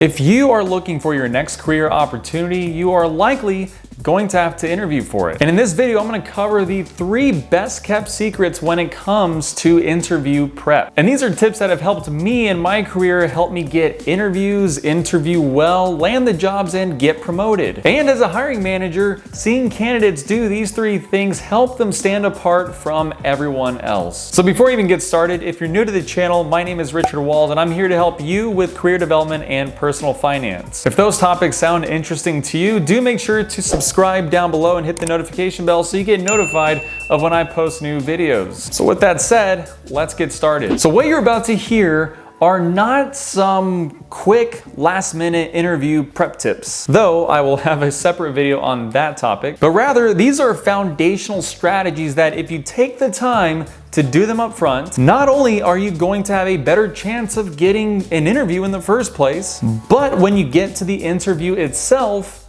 If you are looking for your next career opportunity, you are likely going to have to interview for it. And in this video, I'm going to cover the 3 best kept secrets when it comes to interview prep. And these are tips that have helped me in my career, help me get interviews, interview well, land the jobs, and get promoted. And as a hiring manager, seeing candidates do these 3 things help them stand apart from everyone else. So before we even get started, if you're new to the channel, my name is Richard Walls, and I'm here to help you with career development and personal finance. If those topics sound interesting to you, do make sure to subscribe down below and hit the notification bell so you get notified of when I post new videos. So with that said, let's get started. So what you're about to hear are not some quick last-minute interview prep tips, though I will have a separate video on that topic, but rather these are foundational strategies that if you take the time to do them up front, not only are you going to have a better chance of getting an interview in the first place, but when you get to the interview itself,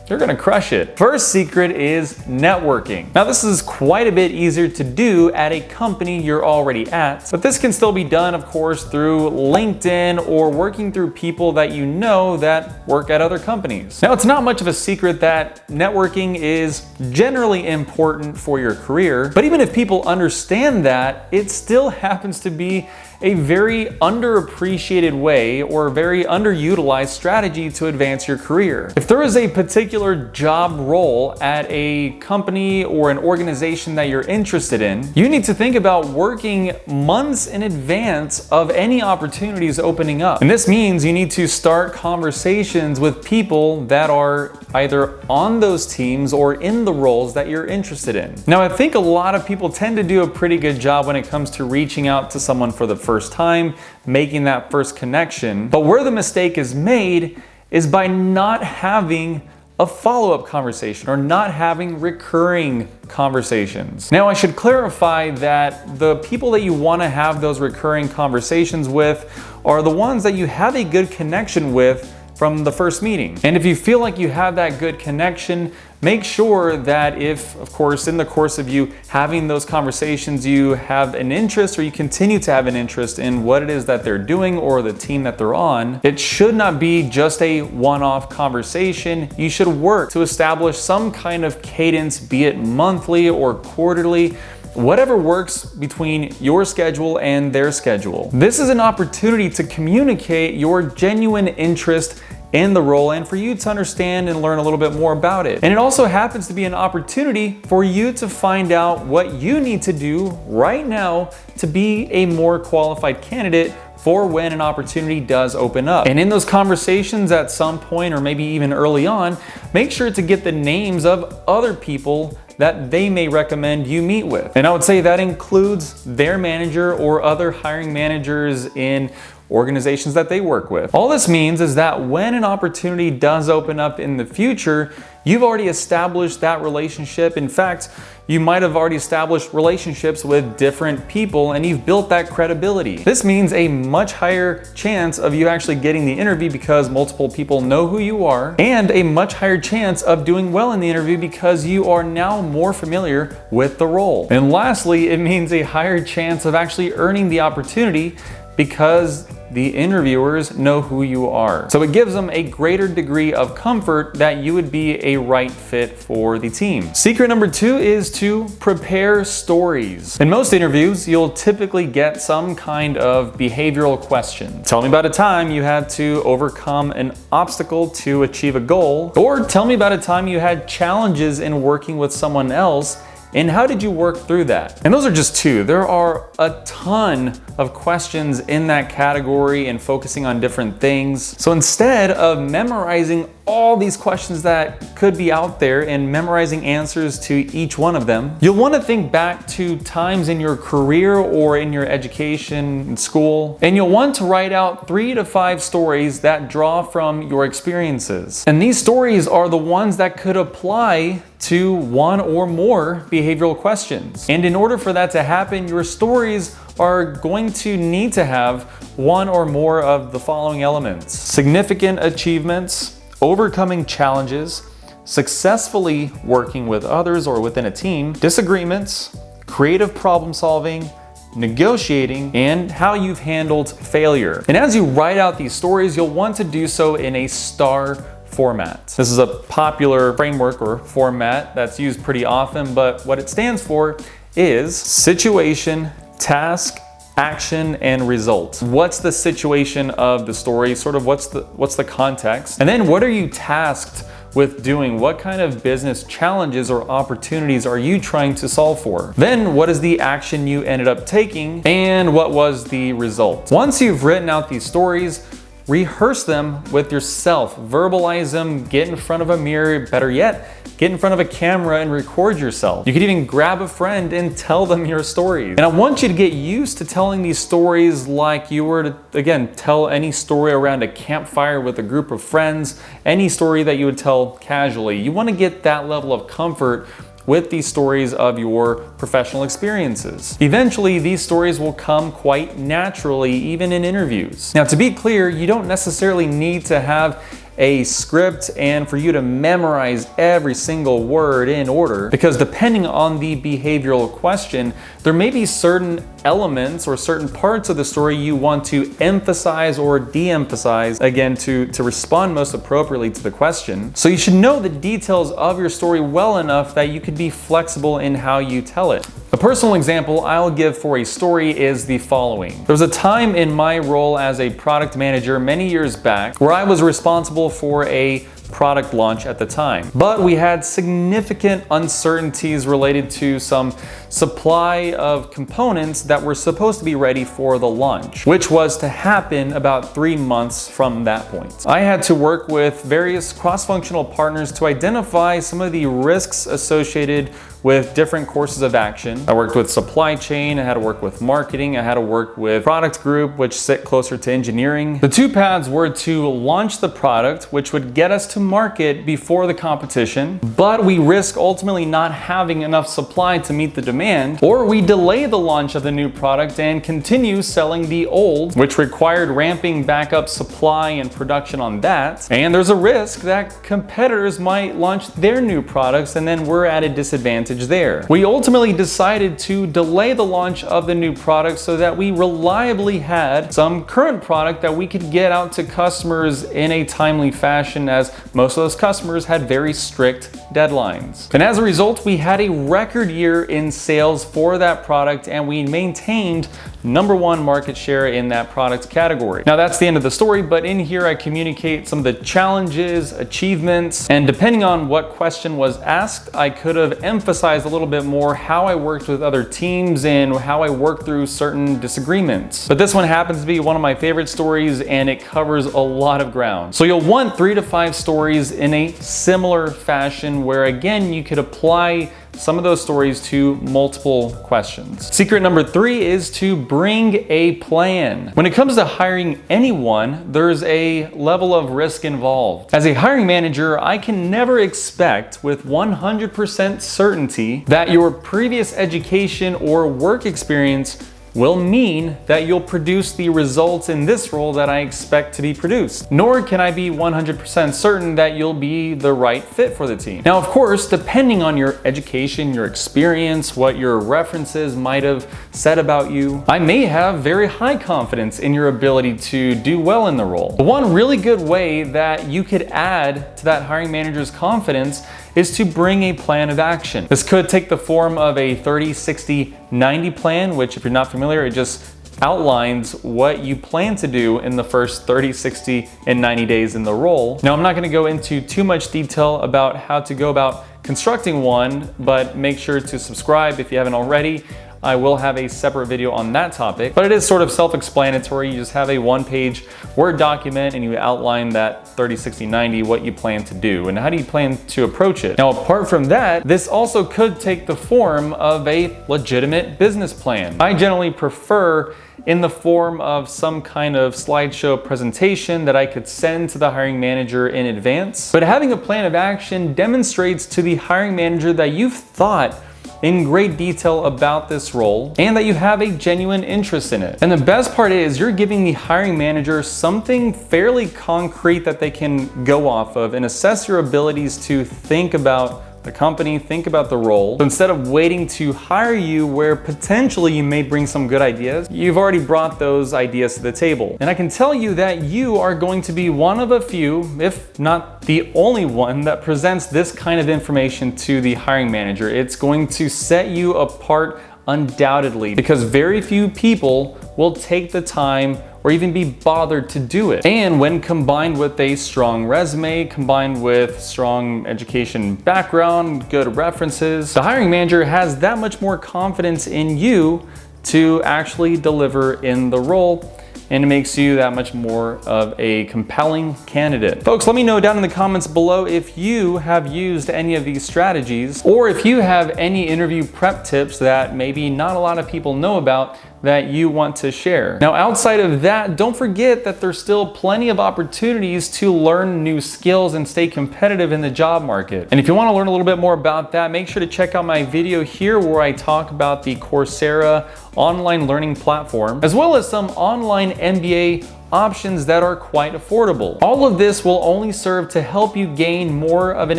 you're gonna crush it. First secret is networking. Now this is quite a bit easier to do at a company you're already at, but this can still be done, of course, through LinkedIn or working through people that you know that work at other companies. Now it's not much of a secret that networking is generally important for your career, but even if people understand that, it still happens to be a very underappreciated way or very underutilized strategy to advance your career. If there is a particular job role at a company or an organization that you're interested in, you need to think about working months in advance of any opportunities opening up. And this means you need to start conversations with people that are either on those teams or in the roles that you're interested in. Now, I think a lot of people tend to do a pretty good job when it comes to reaching out to someone for the first time, making that first connection. But where the mistake is made is by not having a follow-up conversation or not having recurring conversations. Now, I should clarify that the people that you want to have those recurring conversations with are the ones that you have a good connection with from the first meeting. And if you feel like you have that good connection, make sure that if, of course, in the course of you having those conversations, you have an interest or you continue to have an interest in what it is that they're doing or the team that they're on, it should not be just a one-off conversation. You should work to establish some kind of cadence, be it monthly or quarterly, whatever works between your schedule and their schedule. This is an opportunity to communicate your genuine interest in the role and for you to understand and learn a little bit more about it. And it also happens to be an opportunity for you to find out what you need to do right now to be a more qualified candidate for when an opportunity does open up. And in those conversations at some point, or maybe even early on, make sure to get the names of other people that they may recommend you meet with. And I would say that includes their manager or other hiring managers in organizations that they work with. All this means is that when an opportunity does open up in the future, you've already established that relationship. In fact, you might have already established relationships with different people and you've built that credibility. This means a much higher chance of you actually getting the interview because multiple people know who you are, and a much higher chance of doing well in the interview because you are now more familiar with the role. And lastly, it means a higher chance of actually earning the opportunity because the interviewers know who you are. So it gives them a greater degree of comfort that you would be a right fit for the team. Secret number 2 is to prepare stories. In most interviews, you'll typically get some kind of behavioral question. Tell me about a time you had to overcome an obstacle to achieve a goal, or tell me about a time you had challenges in working with someone else and how did you work through that? And those are just 2. There are a ton of questions in that category and focusing on different things. So instead of memorizing all these questions that could be out there and memorizing answers to each one of them, you'll want to think back to times in your career or in your education in school, and you'll want to write out 3 to 5 stories that draw from your experiences. And these stories are the ones that could apply to one or more behavioral questions. And in order for that to happen, your stories are going to need to have one or more of the following elements: significant achievements, overcoming challenges, successfully working with others or within a team, disagreements, creative problem solving, negotiating, and how you've handled failure. And as you write out these stories, you'll want to do so in a STAR format. This is a popular framework or format that's used pretty often, but what it stands for is situation, task, action, and result. What's the situation of the story? Sort of what's the context? And then what are you tasked with doing? What kind of business challenges or opportunities are you trying to solve for? Then what is the action you ended up taking, and what was the result? Once you've written out these stories, rehearse them with yourself, verbalize them, get in front of a mirror, better yet, get in front of a camera and record yourself. You could even grab a friend and tell them your stories. And I want you to get used to telling these stories like you were to, again, tell any story around a campfire with a group of friends, any story that you would tell casually. You want to get that level of comfort with these stories of your professional experiences. Eventually, these stories will come quite naturally, even in interviews. Now, to be clear, you don't necessarily need to have a script and for you to memorize every single word in order, because depending on the behavioral question, there may be certain elements or certain parts of the story you want to emphasize or de-emphasize, again, to respond most appropriately to the question. So you should know the details of your story well enough that you could be flexible in how you tell it. A personal example I'll give for a story is the following. There was a time in my role as a product manager many years back where I was responsible for a product launch at the time. But we had significant uncertainties related to some supply of components that were supposed to be ready for the launch, which was to happen about 3 months from that point. I had to work with various cross-functional partners to identify some of the risks associated with different courses of action. I worked with supply chain, I had to work with marketing, I had to work with product group, which sit closer to engineering. The two paths were to launch the product, which would get us to market before the competition, but we risk ultimately not having enough supply to meet the demand, or we delay the launch of the new product and continue selling the old, which required ramping back up supply and production on that. And there's a risk that competitors might launch their new products and then we're at a disadvantage there. We ultimately decided to delay the launch of the new product so that we reliably had some current product that we could get out to customers in a timely fashion, as most of those customers had very strict deadlines. And as a result, we had a record year in sales for that product and we maintained #1 market share in that product category. Now that's the end of the story, but in here I communicate some of the challenges, achievements, and depending on what question was asked, I could have emphasized a little bit more how I worked with other teams and how I worked through certain disagreements. But this one happens to be one of my favorite stories and it covers a lot of ground. So you'll want 3 to 5 stories in a similar fashion where again you could apply some of those stories to multiple questions. Secret number 3 is to bring a plan. When it comes to hiring anyone, there's a level of risk involved. As a hiring manager, I can never expect with 100% certainty that your previous education or work experience will mean that you'll produce the results in this role that I expect to be produced. Nor can I be 100% certain that you'll be the right fit for the team. Now, of course, depending on your education, your experience, what your references might have said about you, I may have very high confidence in your ability to do well in the role. But one really good way that you could add to that hiring manager's confidence is to bring a plan of action. This could take the form of a 30, 60, 90 plan, which if you're not familiar, it just outlines what you plan to do in the first 30, 60, and 90 days in the role. Now, I'm not gonna go into too much detail about how to go about constructing one, but make sure to subscribe if you haven't already. I will have a separate video on that topic, but it is sort of self-explanatory. You just have a 1-page Word document and you outline that 30, 60, 90, what you plan to do and how do you plan to approach it. Now, apart from that, this also could take the form of a legitimate business plan. I generally prefer in the form of some kind of slideshow presentation that I could send to the hiring manager in advance. But having a plan of action demonstrates to the hiring manager that you've thought in great detail about this role and that you have a genuine interest in it. And the best part is you're giving the hiring manager something fairly concrete that they can go off of and assess your abilities to think about the company, think about the role. So instead of waiting to hire you where potentially you may bring some good ideas, you've already brought those ideas to the table. And I can tell you that you are going to be one of a few, if not the only one, that presents this kind of information to the hiring manager. It's going to set you apart undoubtedly, because very few people will take the time or even be bothered to do it. And when combined with a strong resume, combined with strong education background, good references, the hiring manager has that much more confidence in you to actually deliver in the role, and it makes you that much more of a compelling candidate. Folks, let me know down in the comments below if you have used any of these strategies, or if you have any interview prep tips that maybe not a lot of people know about that you want to share. Now, outside of that, don't forget that there's still plenty of opportunities to learn new skills and stay competitive in the job market. And if you want to learn a little bit more about that, make sure to check out my video here where I talk about the Coursera online learning platform, as well as some online MBA options that are quite affordable. All of this will only serve to help you gain more of an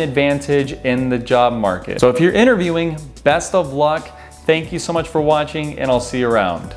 advantage in the job market. So if you're interviewing, best of luck. Thank you so much for watching, and I'll see you around.